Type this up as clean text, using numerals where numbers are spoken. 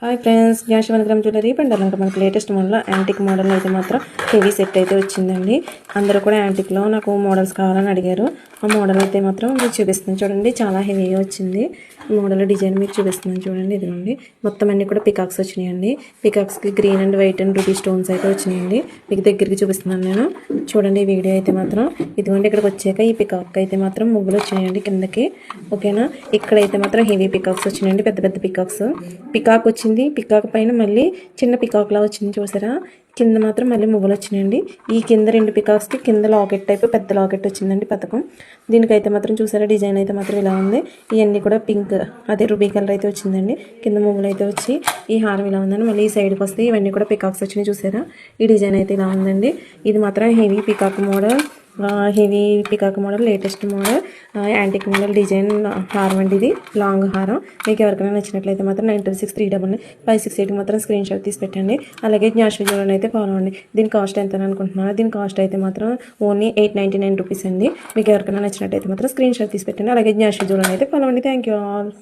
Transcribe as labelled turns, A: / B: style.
A: Hi friends, జ్ఞానవంతరం jewellery బండర్లంక మనకు latest model antique model అయితే మాత్రం హెవీ సెట్ అయితే వచ్చిందండి. అందరూ కూడా యాంటిక్లో నాకు మోడల్స్ కావాలని అడిగారు. ఆ మోడల్ అయితే మాత్రం మీకు చూపిస్తున్నాను చూడండి. చాలా హెవీగా వచ్చింది మోడల్ డిజైన్ మీకు చూపిస్తున్నాను చూడండి. ఇదిగోండి మొత్తం అన్ని కూడా పికాక్స్ వచ్చినాయండి. పికాక్స్కి green and white and ruby stones అయితే వచ్చినాయండి. మీకు దగ్గరికి చూపిస్తున్నాను నేను చూడండి. ఈ వీడియో అయితే మాత్రం ఇదిగోండి. ఇక్కడికి వచ్చాక ఈ పికాక్ అయితే మాత్రం ముగ్గులు వచ్చినాయండి కిందకి. ఓకేనా, ఇక్కడైతే మాత్రం హెవీ పికాక్స్ వచ్చినాయండి. పెద్ద పెద్ద పికాక్స్. పికాక్ వచ్చింది, పికాక్ పైన మళ్ళీ చిన్న పికాక్ లా వచ్చింది చూసారా. కింద మాత్రం మళ్ళీ మువ్వలు వచ్చినాయండి. ఈ కింద రెండు పికాక్స్కి కింద లాకెట్ టైప్ పెద్ద లాకెట్ వచ్చిందండి పథకం. దీనికైతే మాత్రం చూసారా డిజైన్ అయితే మాత్రం ఇలా ఉంది. ఇవన్నీ కూడా పింక్ అదే రూబీ కలర్ అయితే వచ్చిందండి. కింద మువ్వలు అయితే వచ్చి ఈ హారం ఇలా ఉందండి. మళ్ళీ ఈ సైడ్కి వస్తే ఇవన్నీ కూడా పికాక్స్ వచ్చినాయి చూసారా. ఈ డిజైన్ అయితే ఇలా ఉందండి. ఇది మాత్రం heavy peacock model, heavy peacock model, latest model, antique model design హారం అండి. ఇది లాంగ్ హారం. మీకు ఎవరికైనా నచ్చినట్లయితే మాత్రం 9263995668 మాత్రం స్క్రీన్ షాట్ తీసి పెట్టండి. అలాగే జ్ఞానశ్రీ జ్యువెలరీ అయితే ఫాలో అవ్వండి. దీని కాస్ట్ ఎంత అని అనుకుంటున్నాను. దీని కాస్ట్ అయితే మాత్రం ఓన్లీ 899 రూపీస్ అండి. మీకు ఎవరికైనా నచ్చినట్లయితే మాత్రం స్క్రీన్ షాట్ తీసి పెట్టండి. అలాగే జ్ఞానశ్రీ జ్యువెలరీ అయితే ఫాలో అవ్వండి. Thank you all.